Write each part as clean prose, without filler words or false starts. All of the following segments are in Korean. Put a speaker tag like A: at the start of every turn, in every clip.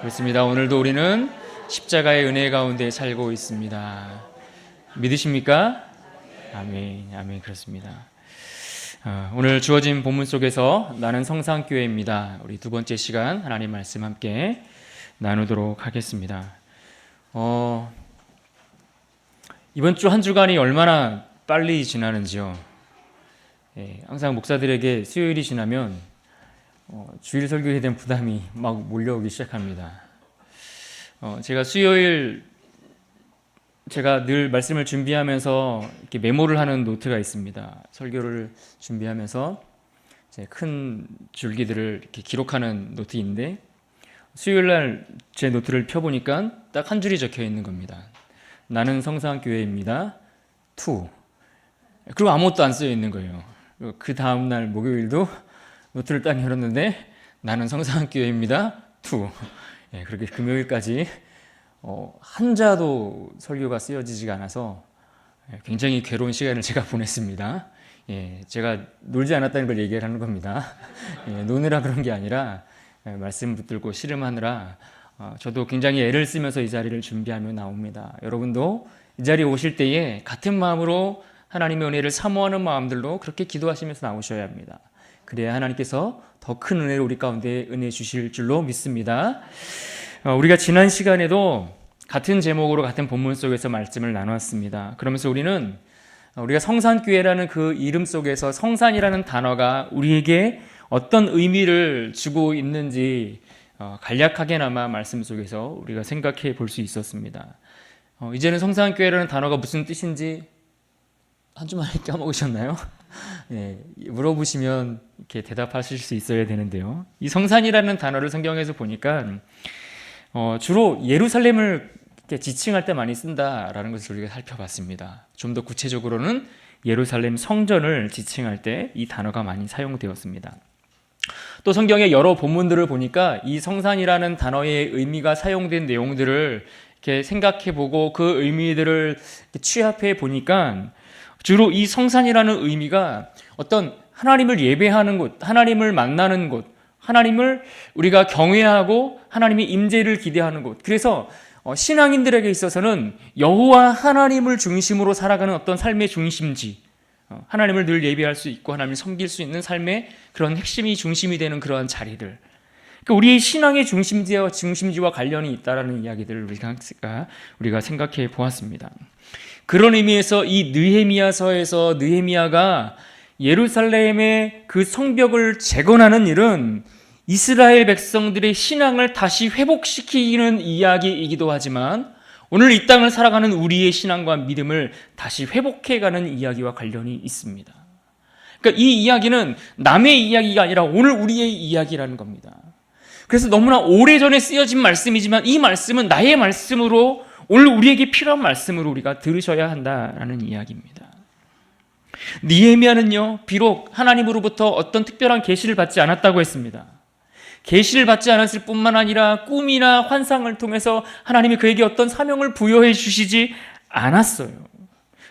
A: 그렇습니다. 오늘도 우리는 십자가의 은혜 가운데 살고 있습니다. 믿으십니까? 아멘, 아멘. 그렇습니다. 오늘 주어진 본문 속에서 나는 성산교회입니다. 우리 두 번째 시간 하나님 말씀 함께 나누도록 하겠습니다. 이번 주 한 주간이 얼마나 빨리 지나는지요. 항상 목사들에게 수요일이 지나면 주일 설교에 대한 부담이 막 몰려오기 시작합니다. 제가 수요일 제가 늘 말씀을 준비하면서 이렇게 메모를 하는 노트가 있습니다. 설교를 준비하면서 제 큰 줄기들을 이렇게 기록하는 노트인데 수요일 날 제 노트를 펴보니까 딱 한 줄이 적혀 있는 겁니다. 나는 성산교회입니다. 2. 그리고 아무것도 안 쓰여 있는 거예요. 그 다음 날 목요일도 노트를 딱 열었는데 나는 성산교회입니다. 2. 그렇게 금요일까지 한자도 설교가 쓰여지지가 않아서 굉장히 괴로운 시간을 제가 보냈습니다. 제가 놀지 않았다는 걸 얘기를 하는 겁니다. 노느라 그런 게 아니라 말씀 붙들고 씨름하느라 저도 굉장히 애를 쓰면서 이 자리를 준비하며 나옵니다. 여러분도 이 자리에 오실 때에 같은 마음으로 하나님의 은혜를 사모하는 마음들로 그렇게 기도하시면서 나오셔야 합니다. 그래야 하나님께서 더 큰 은혜를 우리 가운데 은혜 주실 줄로 믿습니다. 우리가 지난 시간에도 같은 제목으로 같은 본문 속에서 말씀을 나눴습니다. 그러면서 우리가 성산교회라는 그 이름 속에서 성산이라는 단어가 우리에게 어떤 의미를 주고 있는지 간략하게나마 말씀 속에서 우리가 생각해 볼 수 있었습니다. 이제는 성산교회라는 단어가 무슨 뜻인지 한 주만에 까먹으셨나요? 물어보시면 이렇게 대답하실 수 있어야 되는데요. 이 성산이라는 단어를 성경에서 보니까 주로 예루살렘을 이렇게 지칭할 때 많이 쓴다라는 것을 우리가 살펴봤습니다. 좀 더 구체적으로는 예루살렘 성전을 지칭할 때 이 단어가 많이 사용되었습니다. 또 성경의 여러 본문들을 보니까 이 성산이라는 단어의 의미가 사용된 내용들을 이렇게 생각해보고 그 의미들을 취합해 보니까 주로 이 성산이라는 의미가 어떤 하나님을 예배하는 곳, 하나님을 만나는 곳, 하나님을 우리가 경외하고 하나님의 임재를 기대하는 곳. 그래서 신앙인들에게 있어서는 여호와 하나님을 중심으로 살아가는 어떤 삶의 중심지, 하나님을 늘 예배할 수 있고 하나님을 섬길 수 있는 삶의 그런 핵심이 중심이 되는 그러한 자리들. 그러니까 우리의 신앙의 중심지와 관련이 있다라는 이야기들을 우리가 생각해 보았습니다. 그런 의미에서 이 느헤미야서에서 느헤미야가 예루살렘의 그 성벽을 재건하는 일은 이스라엘 백성들의 신앙을 다시 회복시키는 이야기이기도 하지만 오늘 이 땅을 살아가는 우리의 신앙과 믿음을 다시 회복해가는 이야기와 관련이 있습니다. 그러니까 이 이야기는 남의 이야기가 아니라 오늘 우리의 이야기라는 겁니다. 그래서 너무나 오래전에 쓰여진 말씀이지만 이 말씀은 나의 말씀으로 오늘 우리에게 필요한 말씀으로 우리가 들으셔야 한다라는 이야기입니다. 느헤미야는요, 비록 하나님으로부터 어떤 특별한 계시를 받지 않았다고 했습니다. 계시를 받지 않았을 뿐만 아니라 꿈이나 환상을 통해서 하나님이 그에게 어떤 사명을 부여해 주시지 않았어요.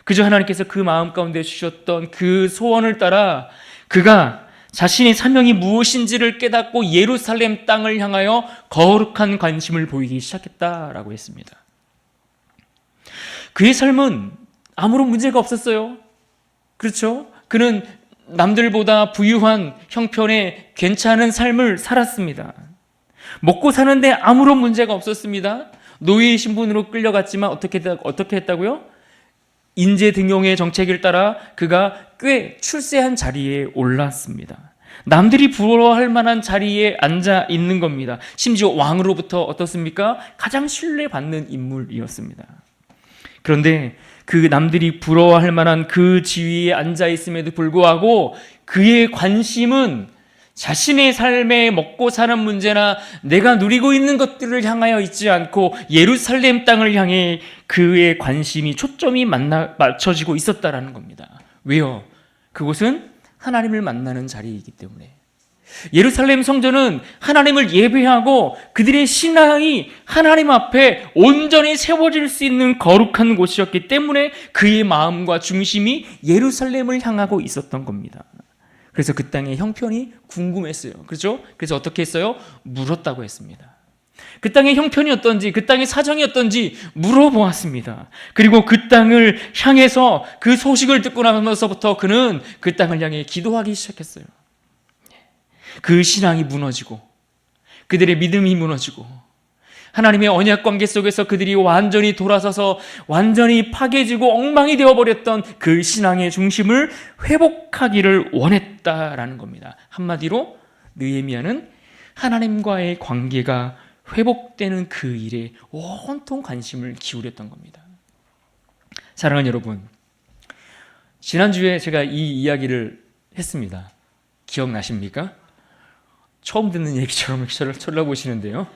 A: 그저 하나님께서 그 마음 가운데 주셨던 그 소원을 따라 그가 자신의 사명이 무엇인지를 깨닫고 예루살렘 땅을 향하여 거룩한 관심을 보이기 시작했다라고 했습니다. 그의 삶은 아무런 문제가 없었어요. 그렇죠? 그는 남들보다 부유한 형편의 괜찮은 삶을 살았습니다. 먹고 사는데 아무런 문제가 없었습니다. 노예의 신분으로 끌려갔지만 어떻게 했다고요? 인재 등용의 정책을 따라 그가 꽤 출세한 자리에 올랐습니다. 남들이 부러워할 만한 자리에 앉아 있는 겁니다. 심지어 왕으로부터 어떻습니까? 가장 신뢰받는 인물이었습니다. 그런데 그 남들이 부러워할 만한 그 지위에 앉아 있음에도 불구하고 그의 관심은 자신의 삶에 먹고 사는 문제나 내가 누리고 있는 것들을 향하여 있지 않고 예루살렘 땅을 향해 그의 관심이 초점이 맞춰지고 있었다라는 겁니다. 왜요? 그곳은 하나님을 만나는 자리이기 때문에. 예루살렘 성전은 하나님을 예배하고 그들의 신앙이 하나님 앞에 온전히 세워질 수 있는 거룩한 곳이었기 때문에 그의 마음과 중심이 예루살렘을 향하고 있었던 겁니다. 그래서 그 땅의 형편이 궁금했어요. 그렇죠? 그래서 어떻게 했어요? 물었다고 했습니다. 그 땅의 형편이 어떤지, 그 땅의 사정이 어떤지 물어보았습니다. 그리고 그 땅을 향해서 그 소식을 듣고 나면서부터 그는 그 땅을 향해 기도하기 시작했어요. 그 신앙이 무너지고 그들의 믿음이 무너지고 하나님의 언약 관계 속에서 그들이 완전히 돌아서서 완전히 파괴지고 엉망이 되어버렸던 그 신앙의 중심을 회복하기를 원했다라는 겁니다. 한마디로 느헤미야는 하나님과의 관계가 회복되는 그 일에 온통 관심을 기울였던 겁니다. 사랑하는 여러분, 지난주에 제가 이 이야기를 했습니다. 기억나십니까? 처음 듣는 얘기처럼 저를 쳐다보시는데요.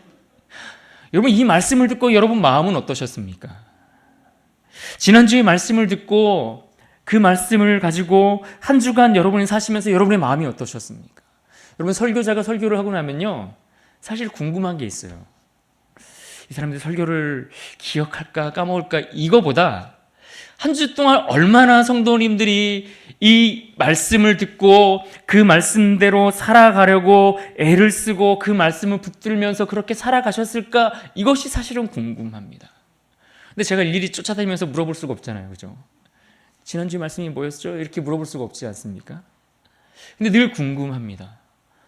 A: 여러분, 이 말씀을 듣고 여러분 마음은 어떠셨습니까? 지난주에 말씀을 듣고 그 말씀을 가지고 한 주간 여러분이 사시면서 여러분의 마음이 어떠셨습니까? 여러분, 설교자가 설교를 하고 나면요, 사실 궁금한 게 있어요. 이 사람들이 설교를 기억할까 까먹을까 이거보다 한 주 동안 얼마나 성도님들이 이 말씀을 듣고 그 말씀대로 살아가려고 애를 쓰고 그 말씀을 붙들면서 그렇게 살아가셨을까, 이것이 사실은 궁금합니다. 근데 제가 일일이 쫓아다니면서 물어볼 수가 없잖아요, 그죠? 지난주 말씀이 뭐였죠? 이렇게 물어볼 수가 없지 않습니까? 근데 늘 궁금합니다.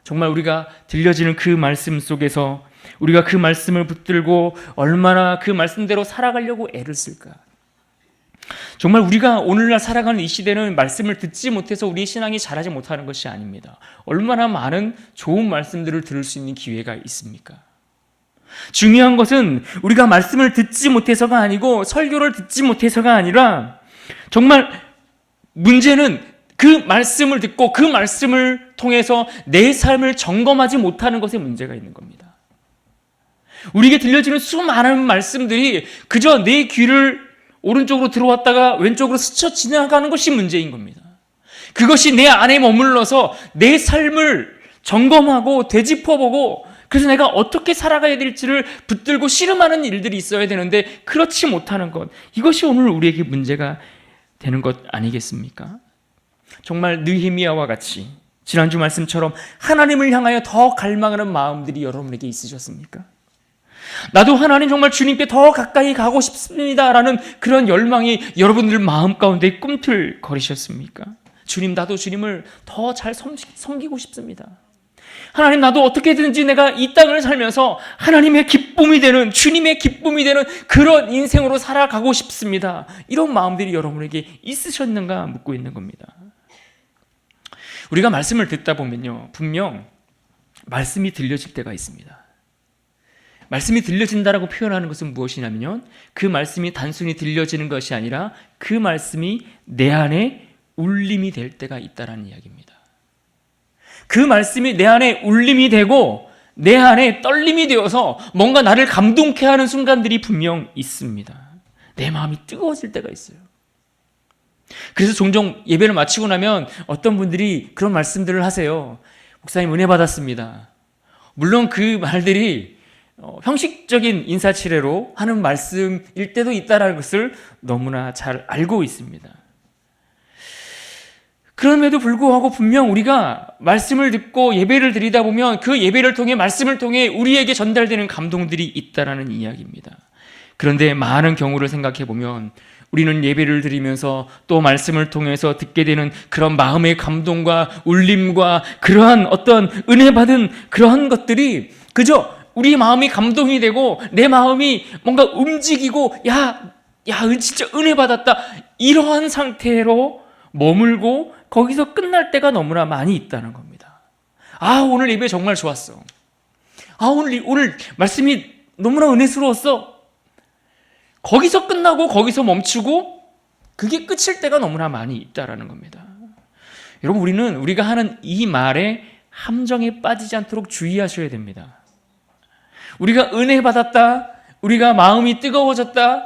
A: 정말 우리가 들려지는 그 말씀 속에서 우리가 그 말씀을 붙들고 얼마나 그 말씀대로 살아가려고 애를 쓸까? 정말 우리가 오늘날 살아가는 이 시대는 말씀을 듣지 못해서 우리의 신앙이 자라지 못하는 것이 아닙니다. 얼마나 많은 좋은 말씀들을 들을 수 있는 기회가 있습니까? 중요한 것은 우리가 말씀을 듣지 못해서가 아니고 설교를 듣지 못해서가 아니라 정말 문제는 그 말씀을 듣고 그 말씀을 통해서 내 삶을 점검하지 못하는 것에 문제가 있는 겁니다. 우리에게 들려지는 수많은 말씀들이 그저 내 귀를 오른쪽으로 들어왔다가 왼쪽으로 스쳐 지나가는 것이 문제인 겁니다. 그것이 내 안에 머물러서 내 삶을 점검하고 되짚어보고 그래서 내가 어떻게 살아가야 될지를 붙들고 씨름하는 일들이 있어야 되는데 그렇지 못하는 것, 이것이 오늘 우리에게 문제가 되는 것 아니겠습니까? 정말 느헤미야와 같이 지난주 말씀처럼 하나님을 향하여 더 갈망하는 마음들이 여러분에게 있으셨습니까? 나도 하나님 정말 주님께 더 가까이 가고 싶습니다라는 그런 열망이 여러분들 마음 가운데 꿈틀거리셨습니까? 주님, 나도 주님을 더 잘 섬기고 싶습니다. 하나님, 나도 어떻게든지 내가 이 땅을 살면서 하나님의 기쁨이 되는, 주님의 기쁨이 되는 그런 인생으로 살아가고 싶습니다. 이런 마음들이 여러분에게 있으셨는가 묻고 있는 겁니다. 우리가 말씀을 듣다 보면요, 분명 말씀이 들려질 때가 있습니다. 말씀이 들려진다라고 표현하는 것은 무엇이냐면요, 그 말씀이 단순히 들려지는 것이 아니라 그 말씀이 내 안에 울림이 될 때가 있다라는 이야기입니다. 그 말씀이 내 안에 울림이 되고 내 안에 떨림이 되어서 뭔가 나를 감동케 하는 순간들이 분명 있습니다. 내 마음이 뜨거워질 때가 있어요. 그래서 종종 예배를 마치고 나면 어떤 분들이 그런 말씀들을 하세요. 목사님, 은혜 받았습니다. 물론 그 말들이 형식적인 인사치레로 하는 말씀일 때도 있다는 것을 너무나 잘 알고 있습니다. 그럼에도 불구하고 분명 우리가 말씀을 듣고 예배를 드리다 보면 그 예배를 통해, 말씀을 통해 우리에게 전달되는 감동들이 있다는 이야기입니다. 그런데 많은 경우를 생각해 보면 우리는 예배를 드리면서 또 말씀을 통해서 듣게 되는 그런 마음의 감동과 울림과 그러한 어떤 은혜 받은 그러한 것들이 그저 우리 마음이 감동이 되고 내 마음이 뭔가 움직이고 진짜 은혜 받았다, 이러한 상태로 머물고 거기서 끝날 때가 너무나 많이 있다는 겁니다. 오늘 예배 정말 좋았어. 오늘 말씀이 너무나 은혜스러웠어. 거기서 끝나고 거기서 멈추고 그게 끝일 때가 너무나 많이 있다라는 겁니다. 여러분, 우리가 하는 이 말에 함정에 빠지지 않도록 주의하셔야 됩니다. 우리가 은혜 받았다, 우리가 마음이 뜨거워졌다,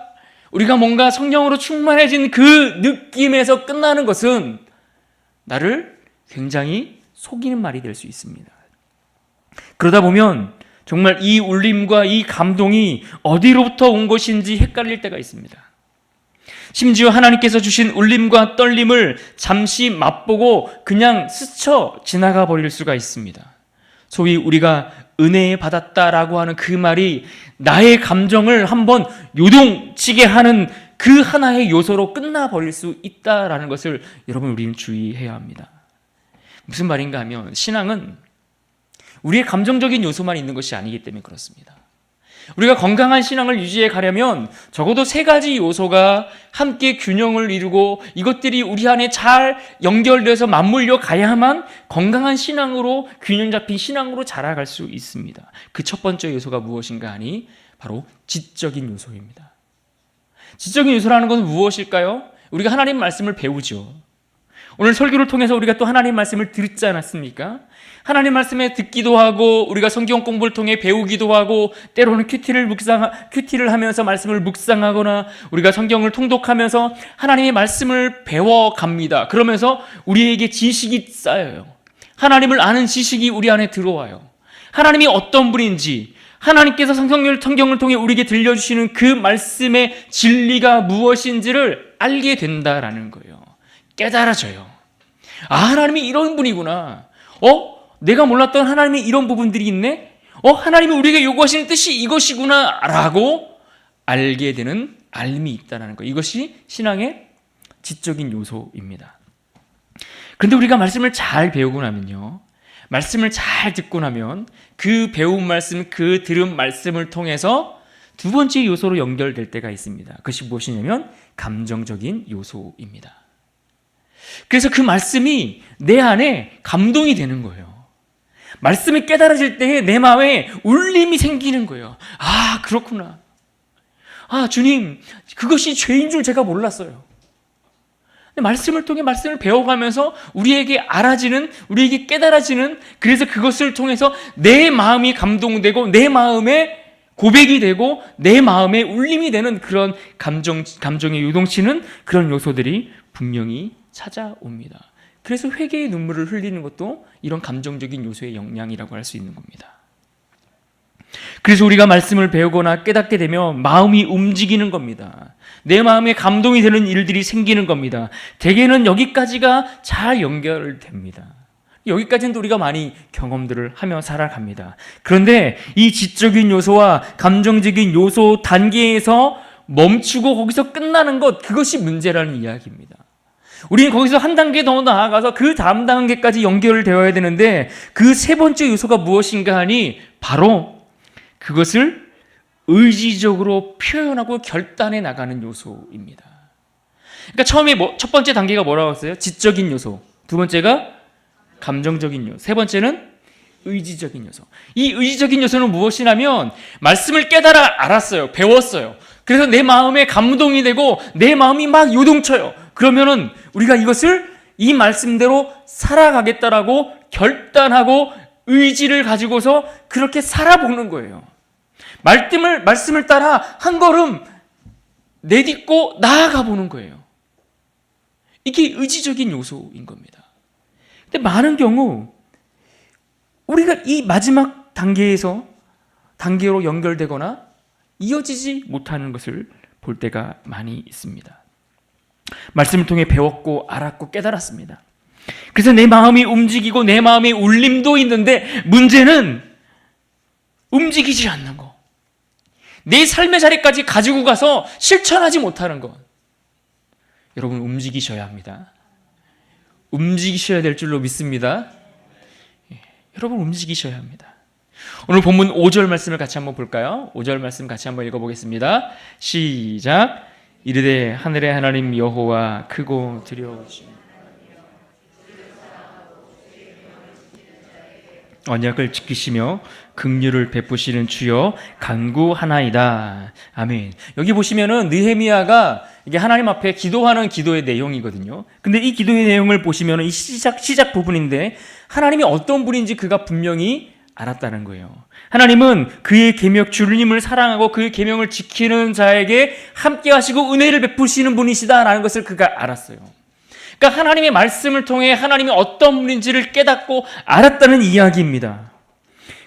A: 우리가 뭔가 성령으로 충만해진 그 느낌에서 끝나는 것은 나를 굉장히 속이는 말이 될 수 있습니다. 그러다 보면 정말 이 울림과 이 감동이 어디로부터 온 것인지 헷갈릴 때가 있습니다. 심지어 하나님께서 주신 울림과 떨림을 잠시 맛보고 그냥 스쳐 지나가 버릴 수가 있습니다. 소위 우리가 은혜 받았다라고 하는 그 말이 나의 감정을 한번 요동치게 하는 그 하나의 요소로 끝나버릴 수 있다라는 것을 여러분 우리는 주의해야 합니다. 무슨 말인가 하면 신앙은 우리의 감정적인 요소만 있는 것이 아니기 때문에 그렇습니다. 우리가 건강한 신앙을 유지해 가려면 적어도 세 가지 요소가 함께 균형을 이루고 이것들이 우리 안에 잘 연결돼서 맞물려 가야만 건강한 신앙으로, 균형 잡힌 신앙으로 자라갈 수 있습니다. 그 첫 번째 요소가 무엇인가 하니 바로 지적인 요소입니다. 지적인 요소라는 것은 무엇일까요? 우리가 하나님 말씀을 배우죠. 오늘 설교를 통해서 우리가 또 하나님 말씀을 듣지 않았습니까? 하나님 말씀에 듣기도 하고 우리가 성경 공부를 통해 배우기도 하고 때로는 큐티를 하면서 말씀을 묵상하거나 우리가 성경을 통독하면서 하나님의 말씀을 배워갑니다. 그러면서 우리에게 지식이 쌓여요. 하나님을 아는 지식이 우리 안에 들어와요. 하나님이 어떤 분인지, 하나님께서 성경을 통해 우리에게 들려주시는 그 말씀의 진리가 무엇인지를 알게 된다라는 거예요. 깨달아져요. 아, 하나님이 이런 분이구나. 내가 몰랐던 하나님의 이런 부분들이 있네? 하나님이 우리에게 요구하시는 뜻이 이것이구나 라고 알게 되는 알미 있다는 거. 이것이 신앙의 지적인 요소입니다. 그런데 우리가 말씀을 잘 배우고 나면요, 말씀을 잘 듣고 나면 그 배운 말씀, 그 들은 말씀을 통해서 두 번째 요소로 연결될 때가 있습니다. 그것이 무엇이냐면 감정적인 요소입니다. 그래서 그 말씀이 내 안에 감동이 되는 거예요. 말씀이 깨달아질 때에 내 마음에 울림이 생기는 거예요. 아, 그렇구나. 아, 주님, 그것이 죄인 줄 제가 몰랐어요. 말씀을 통해 말씀을 배워가면서 우리에게 알아지는, 우리에게 깨달아지는, 그래서 그것을 통해서 내 마음이 감동되고 내 마음에 고백이 되고 내 마음에 울림이 되는 그런 감정의 요동치는 그런 요소들이 분명히 찾아옵니다. 그래서 회개의 눈물을 흘리는 것도 이런 감정적인 요소의 영향이라고 할 수 있는 겁니다. 그래서 우리가 말씀을 배우거나 깨닫게 되면 마음이 움직이는 겁니다. 내 마음에 감동이 되는 일들이 생기는 겁니다. 대개는 여기까지가 잘 연결됩니다. 여기까지는 우리가 많이 경험들을 하며 살아갑니다. 그런데 이 지적인 요소와 감정적인 요소 단계에서 멈추고 거기서 끝나는 것, 그것이 문제라는 이야기입니다. 우리는 거기서 한 단계 더 나아가서 그 다음 단계까지 연결되어야 되는데 그 세 번째 요소가 무엇인가 하니 바로 그것을 의지적으로 표현하고 결단해 나가는 요소입니다. 그러니까 처음에 첫 번째 단계가 뭐라고 했어요? 지적인 요소. 두 번째가 감정적인 요소. 세 번째는 의지적인 요소. 이 의지적인 요소는 무엇이냐면 말씀을 깨달아 알았어요. 배웠어요. 그래서 내 마음에 감동이 되고 내 마음이 막 요동쳐요. 그러면은 우리가 이것을 이 말씀대로 살아가겠다라고 결단하고 의지를 가지고서 그렇게 살아보는 거예요. 말씀을 따라 한 걸음 내딛고 나아가 보는 거예요. 이게 의지적인 요소인 겁니다. 근데 많은 경우 우리가 이 마지막 단계로 연결되거나 이어지지 못하는 것을 볼 때가 많이 있습니다. 말씀을 통해 배웠고 알았고 깨달았습니다. 그래서 내 마음이 움직이고 내 마음에 울림도 있는데 문제는 움직이지 않는 것. 내 삶의 자리까지 가지고 가서 실천하지 못하는 것. 여러분 움직이셔야 합니다. 움직이셔야 될 줄로 믿습니다. 여러분 움직이셔야 합니다. 오늘 본문 5절 말씀을 같이 한번 볼까요? 5절 말씀 같이 한번 읽어보겠습니다. 시작. 이르되 하늘의 하나님 여호와 크고 두려우시며 언약을 지키시며 긍휼을 베푸시는 주여 간구하나이다. 아멘. 여기 보시면은 느헤미야가 이게 하나님 앞에 기도하는 기도의 내용이거든요. 근데 이 기도의 내용을 보시면은 이 시작 부분인데 하나님이 어떤 분인지 그가 분명히 알았다는 거예요. 하나님은 그의 계명, 주님을 사랑하고 그의 계명을 지키는 자에게 함께 하시고 은혜를 베푸시는 분이시다라는 것을 그가 알았어요. 그러니까 하나님의 말씀을 통해 하나님이 어떤 분인지를 깨닫고 알았다는 이야기입니다.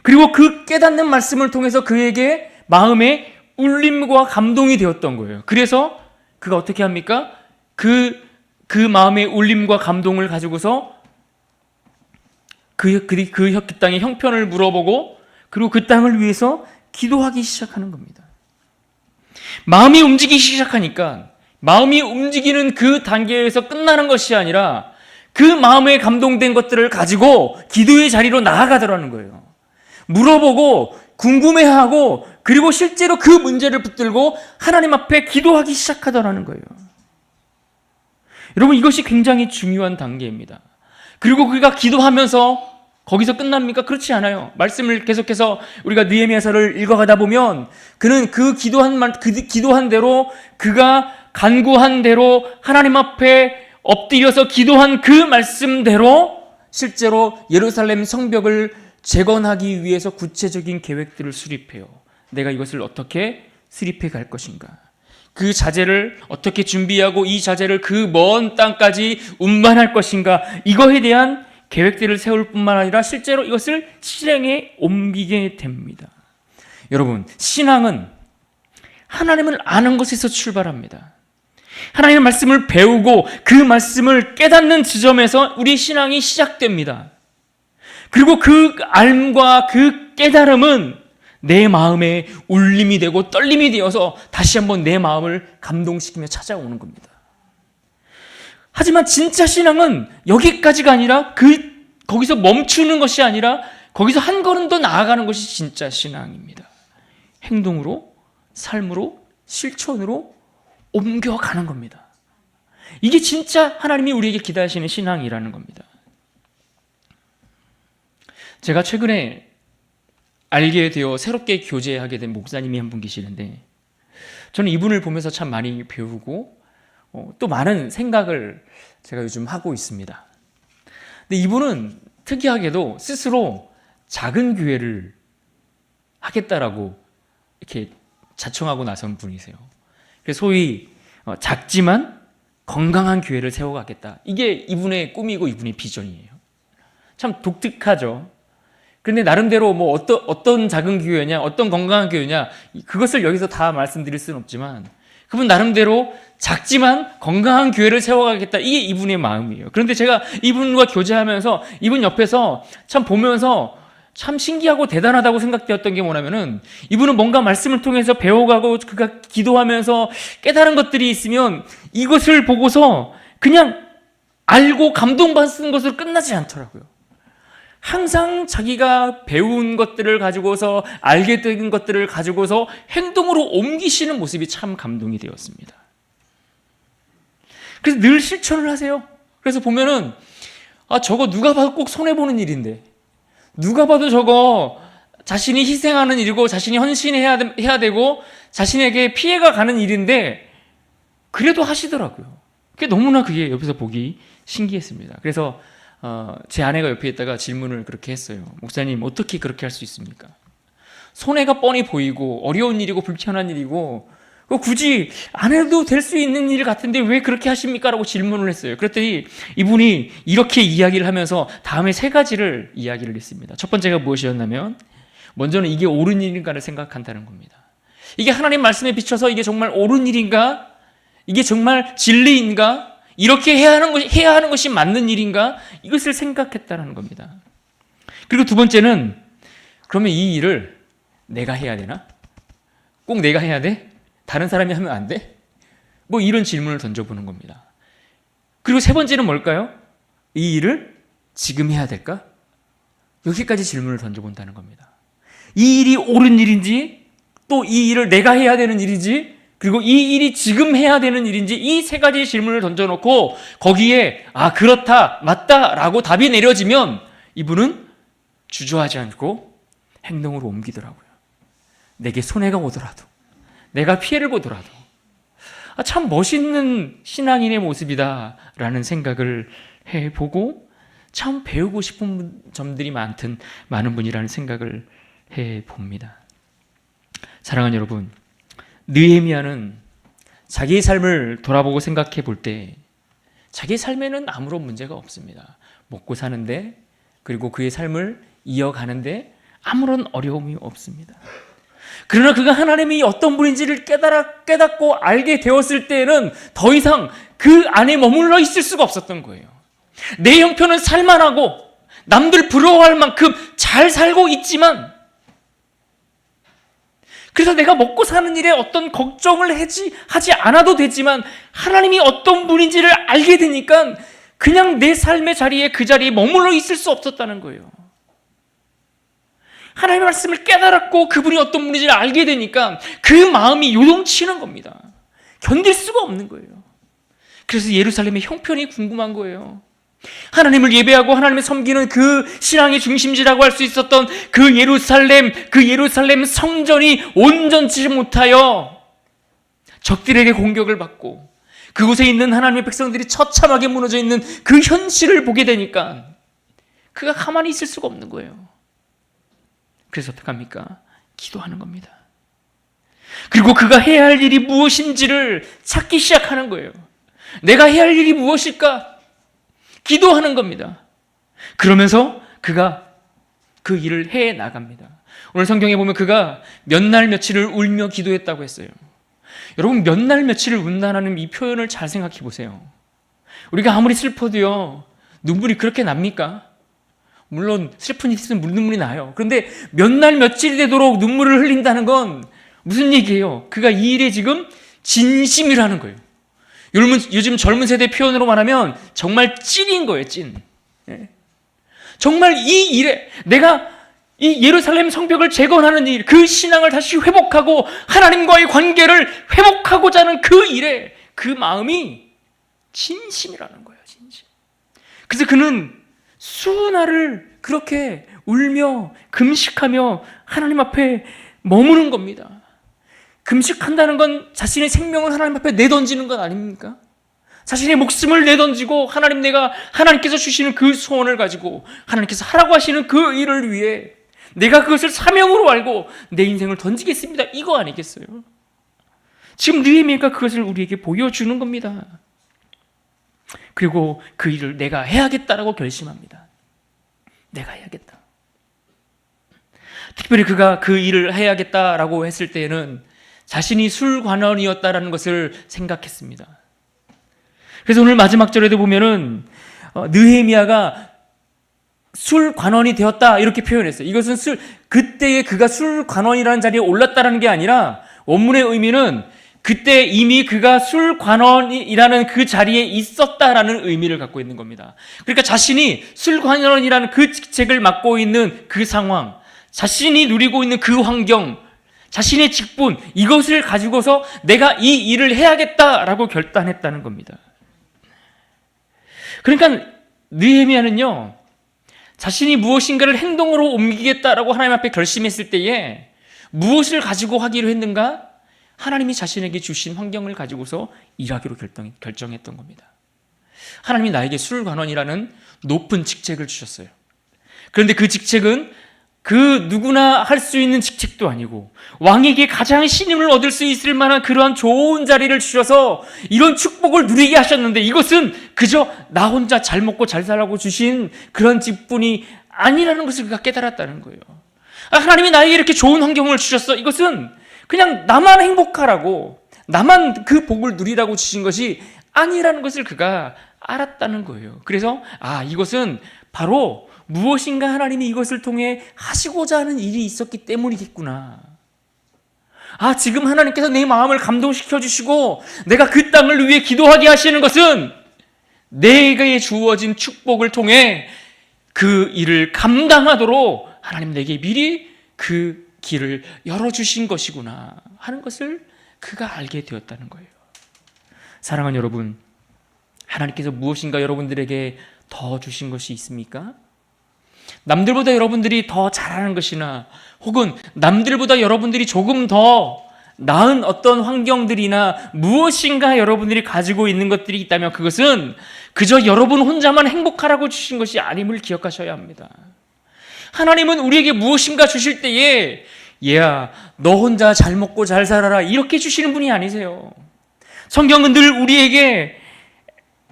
A: 그리고 그 깨닫는 말씀을 통해서 그에게 마음에 울림과 감동이 되었던 거예요. 그래서 그가 어떻게 합니까? 그 마음의 울림과 감동을 가지고서 그 땅의 형편을 물어보고 그리고 그 땅을 위해서 기도하기 시작하는 겁니다. 마음이 움직이기 시작하니까 마음이 움직이는 그 단계에서 끝나는 것이 아니라 그 마음에 감동된 것들을 가지고 기도의 자리로 나아가더라는 거예요. 물어보고 궁금해하고 그리고 실제로 그 문제를 붙들고 하나님 앞에 기도하기 시작하더라는 거예요. 여러분, 이것이 굉장히 중요한 단계입니다. 그리고 그가 기도하면서 거기서 끝납니까? 그렇지 않아요. 말씀을 계속해서 우리가 느헤미야서를 읽어가다 보면 그는 그 기도한 대로, 그가 간구한 대로 하나님 앞에 엎드려서 기도한 그 말씀대로 실제로 예루살렘 성벽을 재건하기 위해서 구체적인 계획들을 수립해요. 내가 이것을 어떻게 수립해 갈 것인가, 그 자재를 어떻게 준비하고 이 자재를 그 먼 땅까지 운반할 것인가, 이거에 대한 계획들을 세울 뿐만 아니라 실제로 이것을 실행에 옮기게 됩니다. 여러분, 신앙은 하나님을 아는 것에서 출발합니다. 하나님의 말씀을 배우고 그 말씀을 깨닫는 지점에서 우리 신앙이 시작됩니다. 그리고 그 알과 그 깨달음은 내 마음에 울림이 되고 떨림이 되어서 다시 한번 내 마음을 감동시키며 찾아오는 겁니다. 하지만 진짜 신앙은 여기까지가 아니라 거기서 멈추는 것이 아니라 거기서 한 걸음 더 나아가는 것이 진짜 신앙입니다. 행동으로, 삶으로, 실천으로 옮겨가는 겁니다. 이게 진짜 하나님이 우리에게 기대하시는 신앙이라는 겁니다. 제가 최근에 알게 되어 새롭게 교제하게 된 목사님이 한 분 계시는데, 저는 이분을 보면서 참 많이 배우고 또 많은 생각을 제가 요즘 하고 있습니다. 근데 이분은 특이하게도 스스로 작은 교회를 하겠다라고 이렇게 자청하고 나선 분이세요. 그래서 소위 작지만 건강한 교회를 세워가겠다. 이게 이분의 꿈이고 이분의 비전이에요. 참 독특하죠. 그런데 나름대로 뭐 어떤 작은 교회냐, 어떤 건강한 교회냐, 그것을 여기서 다 말씀드릴 수는 없지만 그분 나름대로 작지만 건강한 교회를 세워가겠다. 이게 이분의 마음이에요. 그런데 제가 이분과 교제하면서 이분 옆에서 참 보면서 참 신기하고 대단하다고 생각되었던 게 뭐냐면은, 이분은 뭔가 말씀을 통해서 배워가고 그가 기도하면서 깨달은 것들이 있으면 이것을 보고서 그냥 알고 감동받는 것으로 끝나지 않더라고요. 항상 자기가 배운 것들을 가지고서, 알게 된 것들을 가지고서 행동으로 옮기시는 모습이 참 감동이 되었습니다. 그래서 늘 실천을 하세요. 그래서 보면은 저거 누가 봐도 꼭 손해보는 일인데, 누가 봐도 저거 자신이 희생하는 일이고 자신이 헌신해야 되고 자신에게 피해가 가는 일인데 그래도 하시더라고요. 그게 옆에서 보기 신기했습니다. 그래서 제 아내가 옆에 있다가 질문을 그렇게 했어요. 목사님, 어떻게 그렇게 할 수 있습니까? 손해가 뻔히 보이고 어려운 일이고 불편한 일이고 굳이 안 해도 될 수 있는 일 같은데 왜 그렇게 하십니까? 라고 질문을 했어요. 그랬더니 이분이 이렇게 이야기를 하면서 다음에 3가지를 이야기를 했습니다. 첫 번째가 무엇이었냐면, 먼저는 이게 옳은 일인가를 생각한다는 겁니다. 이게 하나님 말씀에 비춰서 이게 정말 옳은 일인가? 이게 정말 진리인가? 이렇게 해야 하는 것이 맞는 일인가? 이것을 생각했다는 겁니다. 그리고 두 번째는, 그러면 이 일을 내가 해야 되나? 꼭 내가 해야 돼? 다른 사람이 하면 안 돼? 뭐 이런 질문을 던져보는 겁니다. 그리고 세 번째는 뭘까요? 이 일을 지금 해야 될까? 여기까지 질문을 던져본다는 겁니다. 이 일이 옳은 일인지, 또 이 일을 내가 해야 되는 일인지, 그리고 이 일이 지금 해야 되는 일인지, 이 3가지 질문을 던져놓고 거기에 그렇다, 맞다 라고 답이 내려지면 이분은 주저하지 않고 행동으로 옮기더라고요. 내게 손해가 오더라도, 내가 피해를 보더라도 참 멋있는 신앙인의 모습이다라는 생각을 해보고 참 배우고 싶은 점들이 많은 분이라는 생각을 해봅니다. 사랑하는 여러분, 느헤미야는 자기의 삶을 돌아보고 생각해 볼 때 자기의 삶에는 아무런 문제가 없습니다. 먹고 사는데, 그리고 그의 삶을 이어가는데 아무런 어려움이 없습니다. 그러나 그가 하나님이 어떤 분인지를 깨닫고 알게 되었을 때에는 더 이상 그 안에 머물러 있을 수가 없었던 거예요. 내 형편은 살만하고 남들 부러워할 만큼 잘 살고 있지만, 그래서 내가 먹고 사는 일에 어떤 걱정을 하지 않아도 되지만 하나님이 어떤 분인지를 알게 되니까 그냥 내 삶의 자리에 그 자리에 머물러 있을 수 없었다는 거예요. 하나님의 말씀을 깨달았고 그분이 어떤 분인지를 알게 되니까 그 마음이 요동치는 겁니다. 견딜 수가 없는 거예요. 그래서 예루살렘의 형편이 궁금한 거예요. 하나님을 예배하고 하나님을 섬기는 그 신앙의 중심지라고 할 수 있었던 그 예루살렘 성전이 온전치 못하여 적들에게 공격을 받고 그곳에 있는 하나님의 백성들이 처참하게 무너져 있는 그 현실을 보게 되니까 그가 가만히 있을 수가 없는 거예요. 그래서 어떡합니까? 기도하는 겁니다. 그리고 그가 해야 할 일이 무엇인지를 찾기 시작하는 거예요. 내가 해야 할 일이 무엇일까? 기도하는 겁니다. 그러면서 그가 그 일을 해 나갑니다. 오늘 성경에 보면 그가 몇 날 며칠을 울며 기도했다고 했어요. 여러분, 몇 날 며칠을 운다는 이 표현을 잘 생각해 보세요. 우리가 아무리 슬퍼도요, 눈물이 그렇게 납니까? 물론 슬픈 일이 있으면 눈물이 나요. 그런데 몇 날 며칠이 되도록 눈물을 흘린다는 건 무슨 얘기예요? 그가 이 일에 지금 진심이라는 거예요. 요즘 젊은 세대 표현으로 말하면 정말 찐인 거예요, 찐. 정말 이 일에 내가 이 예루살렘 성벽을 재건하는 일, 그 신앙을 다시 회복하고 하나님과의 관계를 회복하고자 하는 그 일에 그 마음이 진심이라는 거예요, 진심. 그래서 그는 수날을 그렇게 울며 금식하며 하나님 앞에 머무는 겁니다. 금식한다는 건 자신의 생명을 하나님 앞에 내던지는 것 아닙니까? 자신의 목숨을 내던지고 하나님께서 주시는 그 소원을 가지고 하나님께서 하라고 하시는 그 일을 위해 내가 그것을 사명으로 알고 내 인생을 던지겠습니다. 이거 아니겠어요? 지금 느헤미야가 그것을 우리에게 보여주는 겁니다. 그리고 그 일을 내가 해야겠다라고 결심합니다. 내가 해야겠다. 특별히 그가 그 일을 해야겠다라고 했을 때에는 자신이 술관원이었다라는 것을 생각했습니다. 그래서 오늘 마지막 절에도 보면은 느헤미야가 술관원이 되었다 이렇게 표현했어요. 이것은 그때의 그가 술관원이라는 자리에 올랐다라는 게 아니라 원문의 의미는 그때 이미 그가 술관원이라는 그 자리에 있었다라는 의미를 갖고 있는 겁니다. 그러니까 자신이 술관원이라는 그 직책을 맡고 있는 그 상황, 자신이 누리고 있는 그 환경, 자신의 직분, 이것을 가지고서 내가 이 일을 해야겠다라고 결단했다는 겁니다. 그러니까 느헤미야는요, 자신이 무엇인가를 행동으로 옮기겠다라고 하나님 앞에 결심했을 때에 무엇을 가지고 하기로 했는가? 하나님이 자신에게 주신 환경을 가지고서 일하기로 결정했던 겁니다. 하나님이 나에게 술관원이라는 높은 직책을 주셨어요. 그런데 그 직책은 그 누구나 할 수 있는 직책도 아니고 왕에게 가장 신임을 얻을 수 있을 만한 그러한 좋은 자리를 주셔서 이런 축복을 누리게 하셨는데 이것은 그저 나 혼자 잘 먹고 잘 살라고 주신 그런 직분이 아니라는 것을 그가 깨달았다는 거예요. 하나님이 나에게 이렇게 좋은 환경을 주셨어. 이것은 그냥 나만 행복하라고, 나만 그 복을 누리라고 주신 것이 아니라는 것을 그가 알았다는 거예요. 그래서 이것은 바로 무엇인가 하나님이 이것을 통해 하시고자 하는 일이 있었기 때문이겠구나. 지금 하나님께서 내 마음을 감동시켜 주시고 내가 그 땅을 위해 기도하게 하시는 것은 내게 주어진 축복을 통해 그 일을 감당하도록 하나님 내게 미리 그 길을 열어주신 것이구나 하는 것을 그가 알게 되었다는 거예요. 사랑하는 여러분, 하나님께서 무엇인가 여러분들에게 더 주신 것이 있습니까? 남들보다 여러분들이 더 잘하는 것이나 혹은 남들보다 여러분들이 조금 더 나은 어떤 환경들이나 무엇인가 여러분들이 가지고 있는 것들이 있다면 그것은 그저 여러분 혼자만 행복하라고 주신 것이 아님을 기억하셔야 합니다. 하나님은 우리에게 무엇인가 주실 때에 얘야 너 혼자 잘 먹고 잘 살아라 이렇게 주시는 분이 아니세요. 성경은 늘 우리에게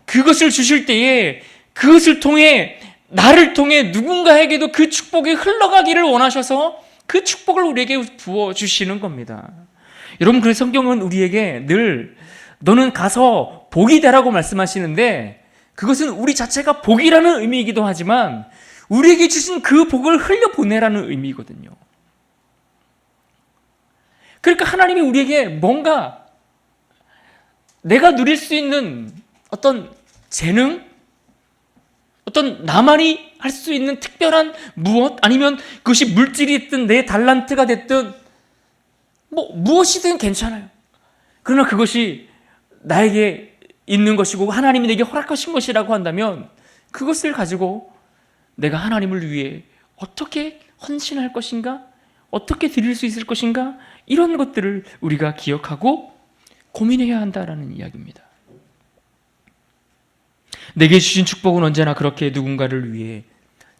A: 그것을 주실 때에 그것을 통해 나를 통해 누군가에게도 그 축복이 흘러가기를 원하셔서 그 축복을 우리에게 부어주시는 겁니다. 여러분, 그래서 성경은 우리에게 늘 너는 가서 복이 되라고 말씀하시는데 그것은 우리 자체가 복이라는 의미이기도 하지만 우리에게 주신 그 복을 흘려보내라는 의미거든요. 그러니까 하나님이 우리에게 뭔가 내가 누릴 수 있는 어떤 재능, 어떤 나만이 할 수 있는 특별한 무엇, 아니면 그것이 물질이 됐든 내 달란트가 됐든 무엇이든 괜찮아요. 그러나 그것이 나에게 있는 것이고 하나님이 내게 허락하신 것이라고 한다면 그것을 가지고 내가 하나님을 위해 어떻게 헌신할 것인가? 어떻게 드릴 수 있을 것인가? 이런 것들을 우리가 기억하고 고민해야 한다라는 이야기입니다. 내게 주신 축복은 언제나 그렇게 누군가를 위해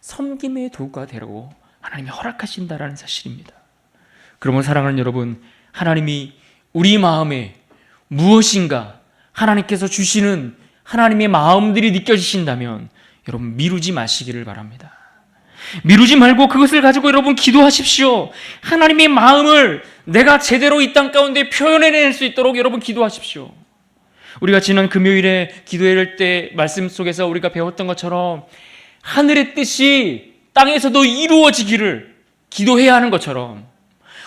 A: 섬김의 도구가 되라고 하나님이 허락하신다라는 사실입니다. 그러면 사랑하는 여러분, 하나님이 우리 마음에 무엇인가 하나님께서 주시는 하나님의 마음들이 느껴지신다면 여러분 미루지 마시기를 바랍니다. 미루지 말고 그것을 가지고 여러분 기도하십시오. 하나님의 마음을 내가 제대로 이 땅 가운데 표현해낼 수 있도록 여러분 기도하십시오. 우리가 지난 금요일에 기도회를 때 말씀 속에서 우리가 배웠던 것처럼 하늘의 뜻이 땅에서도 이루어지기를 기도해야 하는 것처럼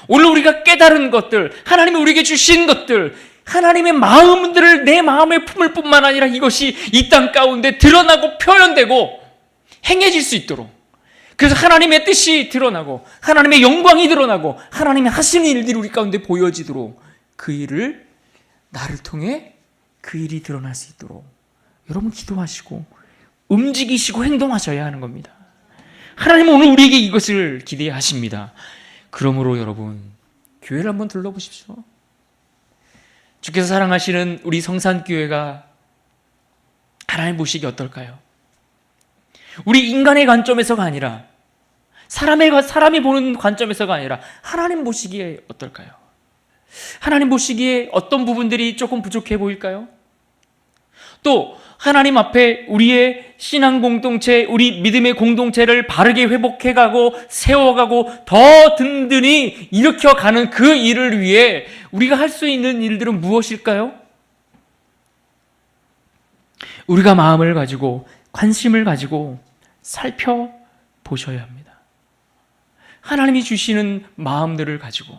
A: 오늘 우리가 깨달은 것들, 하나님이 우리에게 주신 것들, 하나님의 마음들을 내 마음에 품을 뿐만 아니라 이것이 이 땅 가운데 드러나고 표현되고 행해질 수 있도록, 그래서 하나님의 뜻이 드러나고 하나님의 영광이 드러나고 하나님이 하시는 일들이 우리 가운데 보여지도록 그 일을 나를 통해 그 일이 드러날 수 있도록 여러분 기도하시고 움직이시고 행동하셔야 하는 겁니다. 하나님은 오늘 우리에게 이것을 기대하십니다. 그러므로 여러분 교회를 한번 둘러보십시오. 주께서 사랑하시는 우리 성산교회가 하나님 보시기 어떨까요? 우리 인간의 관점에서가 아니라 사람이 보는 관점에서가 아니라 하나님 보시기에 어떨까요? 하나님 보시기에 어떤 부분들이 조금 부족해 보일까요? 또 하나님 앞에 우리의 신앙 공동체, 우리 믿음의 공동체를 바르게 회복해가고 세워가고 더 든든히 일으켜가는 그 일을 위해 우리가 할 수 있는 일들은 무엇일까요? 우리가 마음을 가지고 관심을 가지고 살펴보셔야 합니다. 하나님이 주시는 마음들을 가지고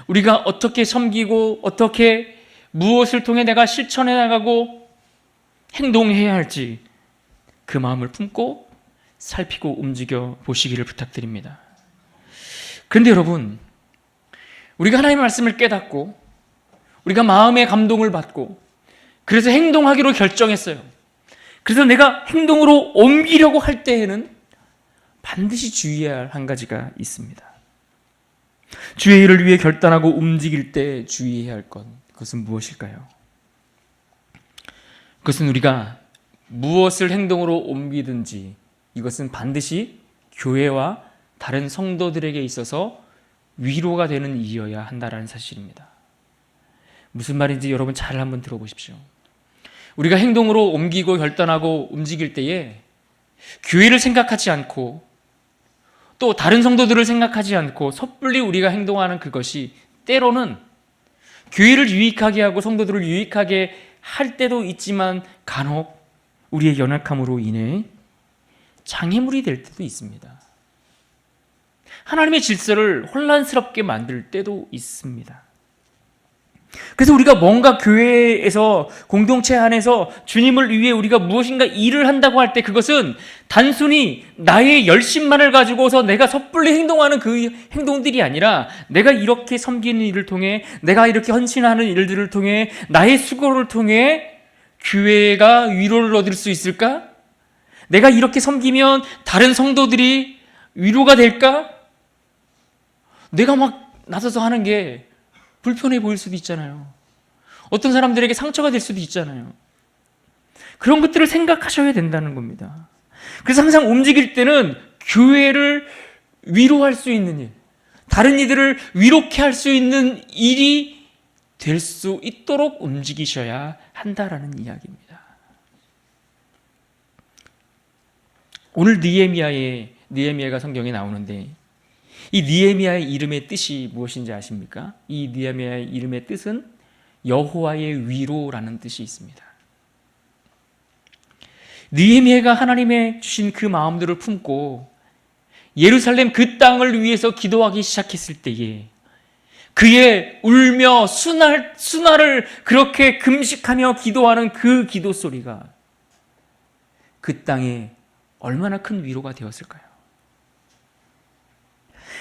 A: 우리가 어떻게 섬기고 어떻게 무엇을 통해 내가 실천해 나가고 행동해야 할지 그 마음을 품고 살피고 움직여 보시기를 부탁드립니다. 그런데 여러분, 우리가 하나님의 말씀을 깨닫고 우리가 마음의 감동을 받고 그래서 행동하기로 결정했어요. 그래서 내가 행동으로 옮기려고 할 때에는 반드시 주의해야 할 한 가지가 있습니다. 주의 일을 위해 결단하고 움직일 때 주의해야 할 것, 그것은 무엇일까요? 그것은 우리가 무엇을 행동으로 옮기든지 이것은 반드시 교회와 다른 성도들에게 있어서 위로가 되는 일이어야 한다는 사실입니다. 무슨 말인지 여러분 잘 한번 들어보십시오. 우리가 행동으로 옮기고 결단하고 움직일 때에 교회를 생각하지 않고 또 다른 성도들을 생각하지 않고 섣불리 우리가 행동하는 그것이 때로는 교회를 유익하게 하고 성도들을 유익하게 할 때도 있지만 간혹 우리의 연약함으로 인해 장애물이 될 때도 있습니다. 하나님의 질서를 혼란스럽게 만들 때도 있습니다. 그래서 우리가 뭔가 교회에서 공동체 안에서 주님을 위해 우리가 무엇인가 일을 한다고 할 때 그것은 단순히 나의 열심만을 가지고서 내가 섣불리 행동하는 그 행동들이 아니라 내가 이렇게 섬기는 일을 통해 내가 이렇게 헌신하는 일들을 통해 나의 수고를 통해 교회가 위로를 얻을 수 있을까? 내가 이렇게 섬기면 다른 성도들이 위로가 될까? 내가 막 나서서 하는 게 불편해 보일 수도 있잖아요. 어떤 사람들에게 상처가 될 수도 있잖아요. 그런 것들을 생각하셔야 된다는 겁니다. 그래서 항상 움직일 때는 교회를 위로할 수 있는 일, 다른 이들을 위롭게 할 수 있는 일이 될 수 있도록 움직이셔야 한다라는 이야기입니다. 오늘 느헤미야가 성경에 나오는데 이 느헤미야의 이름의 뜻이 무엇인지 아십니까? 이 느헤미야의 이름의 뜻은 여호와의 위로라는 뜻이 있습니다. 느헤미야가 하나님의 주신 그 마음들을 품고 예루살렘 그 땅을 위해서 기도하기 시작했을 때에 그의 울며 수날을 그렇게 금식하며 기도하는 그 기도 소리가 그 땅에 얼마나 큰 위로가 되었을까요?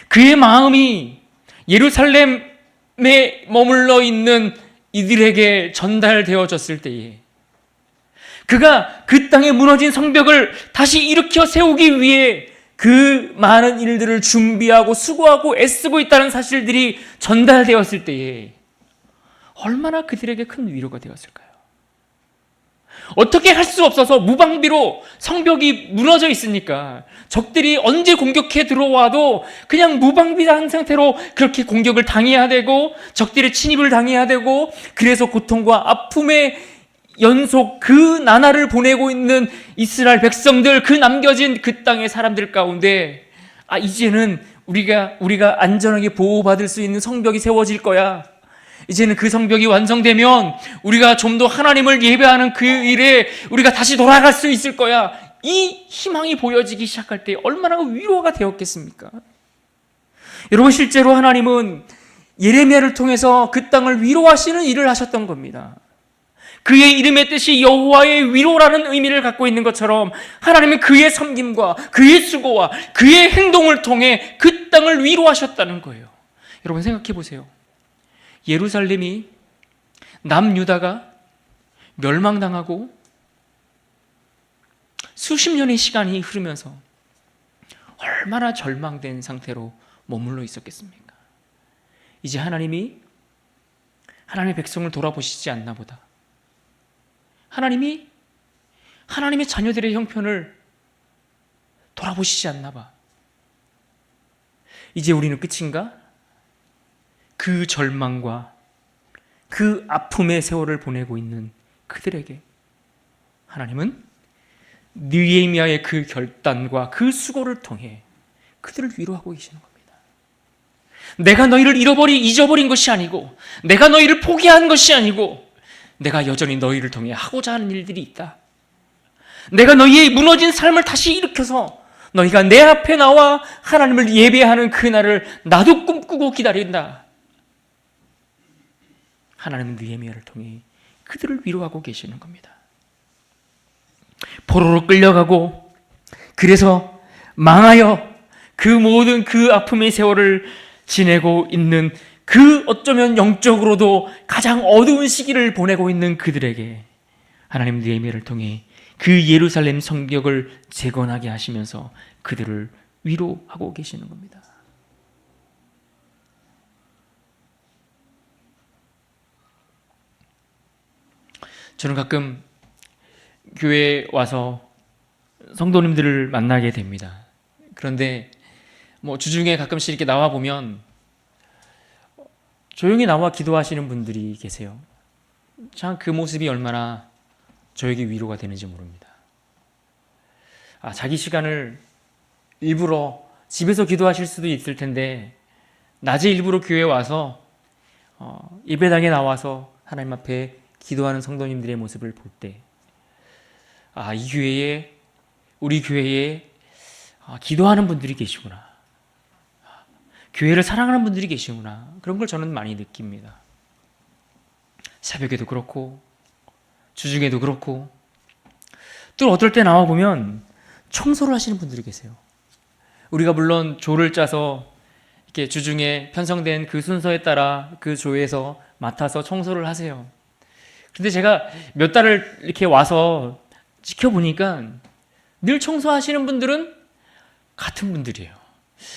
A: 그의 마음이 예루살렘에 머물러 있는 이들에게 전달되어졌을 때에 그가 그 땅에 무너진 성벽을 다시 일으켜 세우기 위해 그 많은 일들을 준비하고 수고하고 애쓰고 있다는 사실들이 전달되었을 때에 얼마나 그들에게 큰 위로가 되었을까요? 어떻게 할 수 없어서 무방비로 성벽이 무너져 있으니까 적들이 언제 공격해 들어와도 그냥 무방비한 상태로 그렇게 공격을 당해야 되고 적들의 침입을 당해야 되고 그래서 고통과 아픔의 연속 그 나날을 보내고 있는 이스라엘 백성들, 그 남겨진 그 땅의 사람들 가운데 이제는 우리가 안전하게 보호받을 수 있는 성벽이 세워질 거야. 이제는 그 성벽이 완성되면 우리가 좀 더 하나님을 예배하는 그 일에 우리가 다시 돌아갈 수 있을 거야. 이 희망이 보여지기 시작할 때 얼마나 위로가 되었겠습니까? 여러분, 실제로 하나님은 예레미야를 통해서 그 땅을 위로하시는 일을 하셨던 겁니다. 그의 이름의 뜻이 여호와의 위로라는 의미를 갖고 있는 것처럼 하나님은 그의 섬김과 그의 수고와 그의 행동을 통해 그 땅을 위로하셨다는 거예요. 여러분, 생각해 보세요. 예루살렘이 남유다가 멸망당하고 수십 년의 시간이 흐르면서 얼마나 절망된 상태로 머물러 있었겠습니까? 이제 하나님의 백성을 돌아보시지 않나 보다. 하나님의 자녀들의 형편을 돌아보시지 않나 봐. 이제 우리는 끝인가? 그 절망과 그 아픔의 세월을 보내고 있는 그들에게 하나님은 느헤미야의 그 결단과 그 수고를 통해 그들을 위로하고 계시는 겁니다. 내가 너희를 잊어버린 것이 아니고 내가 너희를 포기한 것이 아니고 내가 여전히 너희를 통해 하고자 하는 일들이 있다. 내가 너희의 무너진 삶을 다시 일으켜서 너희가 내 앞에 나와 하나님을 예배하는 그날을 나도 꿈꾸고 기다린다. 하나님은 느헤미야를 통해 그들을 위로하고 계시는 겁니다. 포로로 끌려가고 그래서 망하여 그 모든 그 아픔의 세월을 지내고 있는 그 어쩌면 영적으로도 가장 어두운 시기를 보내고 있는 그들에게 하나님 느헤미야를 통해 그 예루살렘 성벽을 재건하게 하시면서 그들을 위로하고 계시는 겁니다. 저는 가끔 교회에 와서 성도님들을 만나게 됩니다. 그런데 주중에 가끔씩 이렇게 나와 보면 조용히 나와 기도하시는 분들이 계세요. 참 그 모습이 얼마나 저에게 위로가 되는지 모릅니다. 자기 시간을 일부러 집에서 기도하실 수도 있을 텐데 낮에 일부러 교회에 와서 예배당에 나와서 하나님 앞에 기도하는 성도님들의 모습을 볼 때 우리 교회에 기도하는 분들이 계시구나. 교회를 사랑하는 분들이 계시구나. 그런 걸 저는 많이 느낍니다. 새벽에도 그렇고 주중에도 그렇고 또 어떨 때 나와 보면 청소를 하시는 분들이 계세요. 우리가 물론 조를 짜서 이렇게 주중에 편성된 그 순서에 따라 그 조에서 맡아서 청소를 하세요. 근데 제가 몇 달을 이렇게 와서 지켜보니까 늘 청소하시는 분들은 같은 분들이에요.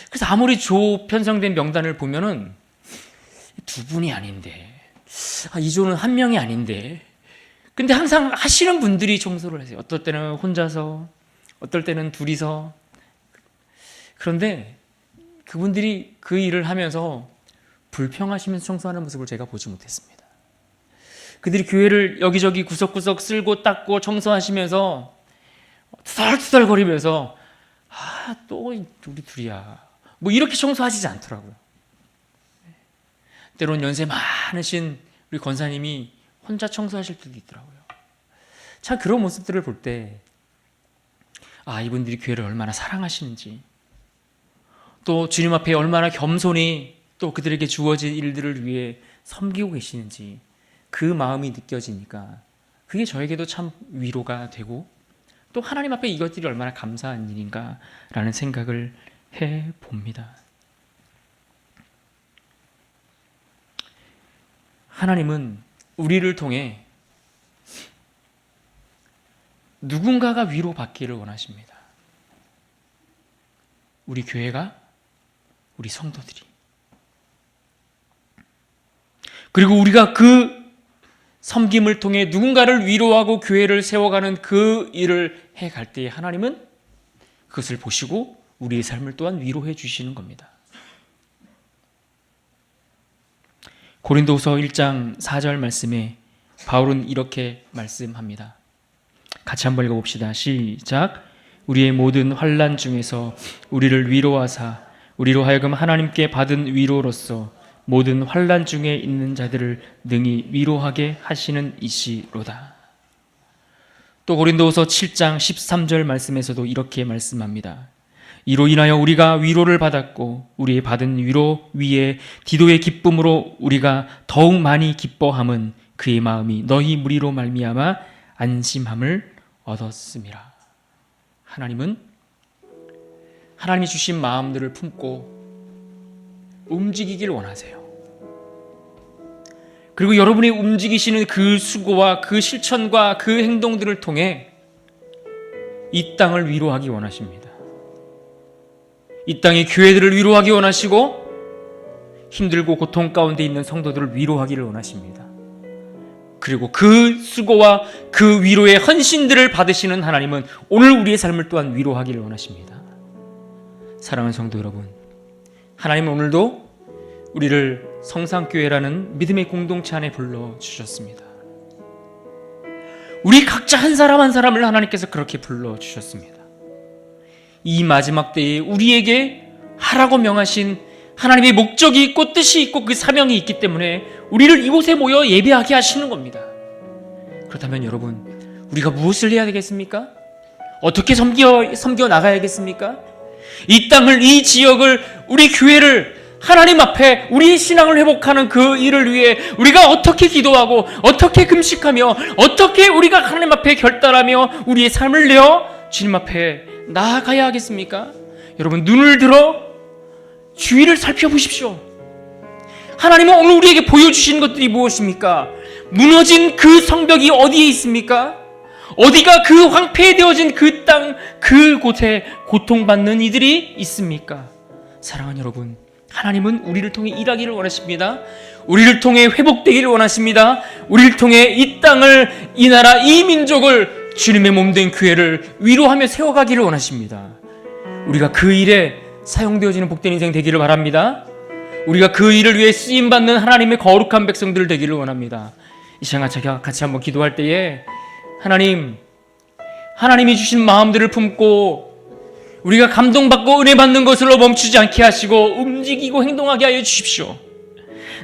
A: 그래서 아무리 조 편성된 명단을 보면은 두 분이 아닌데, 이 조는 한 명이 아닌데, 근데 항상 하시는 분들이 청소를 하세요. 어떨 때는 혼자서, 어떨 때는 둘이서. 그런데 그분들이 그 일을 하면서 불평하시면서 청소하는 모습을 제가 보지 못했습니다. 그들이 교회를 여기저기 구석구석 쓸고 닦고 청소하시면서 투덜투덜거리면서 또 우리 둘이야. 이렇게 청소하시지 않더라고요. 때론 연세 많으신 우리 권사님이 혼자 청소하실 때도 있더라고요. 참 그런 모습들을 볼 때 이분들이 교회를 얼마나 사랑하시는지, 또 주님 앞에 얼마나 겸손히 또 그들에게 주어진 일들을 위해 섬기고 계시는지 그 마음이 느껴지니까 그게 저에게도 참 위로가 되고, 또 하나님 앞에 이것들이 얼마나 감사한 일인가 라는 생각을 해봅니다. 하나님은 우리를 통해 누군가가 위로받기를 원하십니다. 우리 교회가, 우리 성도들이. 그리고 우리가 그 섬김을 통해 누군가를 위로하고 교회를 세워가는 그 일을 해갈 때에 하나님은 그것을 보시고 우리의 삶을 또한 위로해 주시는 겁니다. 고린도후서 1장 4절 말씀에 바울은 이렇게 말씀합니다. 같이 한번 읽어봅시다. 시작. 우리의 모든 환난 중에서 우리를 위로하사 우리로 하여금 하나님께 받은 위로로서 모든 환난 중에 있는 자들을 능히 위로하게 하시는 이시로다. 또 고린도후서 7장 13절 말씀에서도 이렇게 말씀합니다. 이로 인하여 우리가 위로를 받았고 우리의 받은 위로 위에 디도의 기쁨으로 우리가 더욱 많이 기뻐함은 그의 마음이 너희 무리로 말미암아 안심함을 얻었음이라. 하나님은 하나님이 주신 마음들을 품고 움직이길 원하세요. 그리고 여러분이 움직이시는 그 수고와 그 실천과 그 행동들을 통해 이 땅을 위로하기 원하십니다. 이 땅의 교회들을 위로하기 원하시고 힘들고 고통 가운데 있는 성도들을 위로하기를 원하십니다. 그리고 그 수고와 그 위로의 헌신들을 받으시는 하나님은 오늘 우리의 삶을 또한 위로하기를 원하십니다. 사랑하는 성도 여러분, 하나님은 오늘도 우리를 성상교회라는 믿음의 공동체 안에 불러주셨습니다. 우리 각자 한 사람 한 사람을 하나님께서 그렇게 불러주셨습니다. 이 마지막 때에 우리에게 하라고 명하신 하나님의 목적이 있고 뜻이 있고 그 사명이 있기 때문에 우리를 이곳에 모여 예배하게 하시는 겁니다. 그렇다면 여러분, 우리가 무엇을 해야 되겠습니까? 어떻게 섬겨 나가야겠습니까? 이 땅을, 이 지역을, 우리 교회를 하나님 앞에 우리의 신앙을 회복하는 그 일을 위해 우리가 어떻게 기도하고 어떻게 금식하며 어떻게 우리가 하나님 앞에 결단하며 우리의 삶을 내어 주님 앞에 나아가야 하겠습니까? 여러분, 눈을 들어 주위를 살펴보십시오. 하나님은 오늘 우리에게 보여주신 것들이 무엇입니까? 무너진 그 성벽이 어디에 있습니까? 어디가 그 황폐되어진 그 땅, 그곳에 고통받는 이들이 있습니까? 사랑하는 여러분, 하나님은 우리를 통해 일하기를 원하십니다. 우리를 통해 회복되기를 원하십니다. 우리를 통해 이 땅을, 이 나라, 이 민족을, 주님의 몸된 교회를 위로하며 세워가기를 원하십니다. 우리가 그 일에 사용되어지는 복된 인생 되기를 바랍니다. 우리가 그 일을 위해 쓰임받는 하나님의 거룩한 백성들 되기를 원합니다. 이 시간 같이 한번 기도할 때에 하나님이 주신 마음들을 품고 우리가 감동받고 은혜 받는 것으로 멈추지 않게 하시고 움직이고 행동하게 하여 주십시오.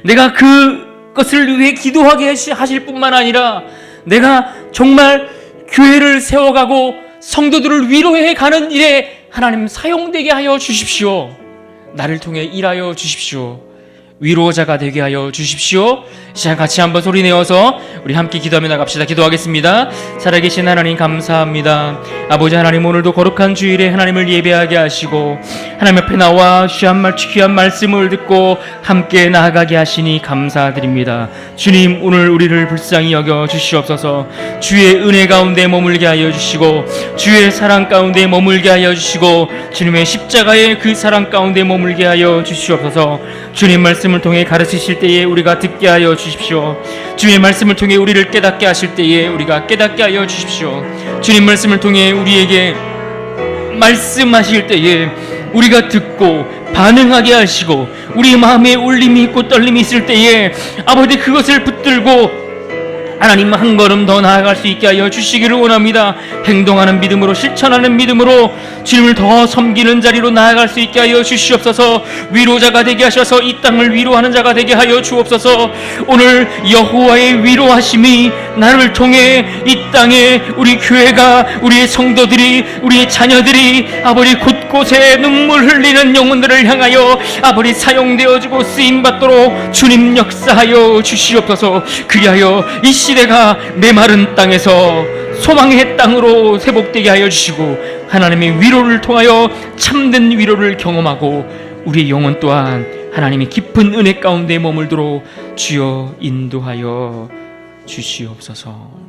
A: 내가 그것을 위해 기도하게 하실 뿐만 아니라 내가 정말 교회를 세워가고 성도들을 위로해 가는 일에 하나님 사용되게 하여 주십시오. 나를 통해 일하여 주십시오. 위로자가 되게 하여 주십시오. 시간 같이 한번 소리 내어서 우리 함께 기도하며 나갑시다. 기도하겠습니다. 살아계신 하나님 감사합니다. 아버지 하나님, 오늘도 거룩한 주일에 하나님을 예배하게 하시고 하나님 앞에 나와 귀한 말씀을 듣고 함께 나아가게 하시니 감사드립니다. 주님, 오늘 우리를 불쌍히 여겨 주시옵소서. 주의 은혜 가운데 머물게 하여 주시고 주의 사랑 가운데 머물게 하여 주시고 주님의 십자가의 그 사랑 가운데 머물게 하여 주시옵소서. 주님 말씀을 통해 가르치실 때에 우리가 듣게 하여 주십시오. 주의 말씀을 통해 우리를 깨닫게 하실 때에 우리가 깨닫게 하여 주십시오. 주님 말씀을 통해 우리에게 말씀하실 때에 우리가 듣고 반응하게 하시고 우리 마음에 울림이 있고 떨림이 있을 때에 아버지 그것을 붙들고 하나님 한 걸음 더 나아갈 수 있게 하여 주시기를 원합니다. 행동하는 믿음으로, 실천하는 믿음으로 주님을 더 섬기는 자리로 나아갈 수 있게 하여 주시옵소서. 위로자가 되게 하셔서 이 땅을 위로하는 자가 되게 하여 주옵소서. 오늘 여호와의 위로하심이 나를 통해 이 땅에 우리 교회가, 우리의 성도들이, 우리의 자녀들이 아버지 곳곳에 눈물 흘리는 영혼들을 향하여 아버지 사용되어지고 쓰임받도록 주님 역사하여 주시옵소서. 그리하여 이 시대가 메마른 땅에서 소망의 땅으로 회복되게 하여 주시고, 하나님의 위로를 통하여 참된 위로를 경험하고 우리의 영혼 또한 하나님의 깊은 은혜 가운데 머물도록 주여 인도하여 주시옵소서.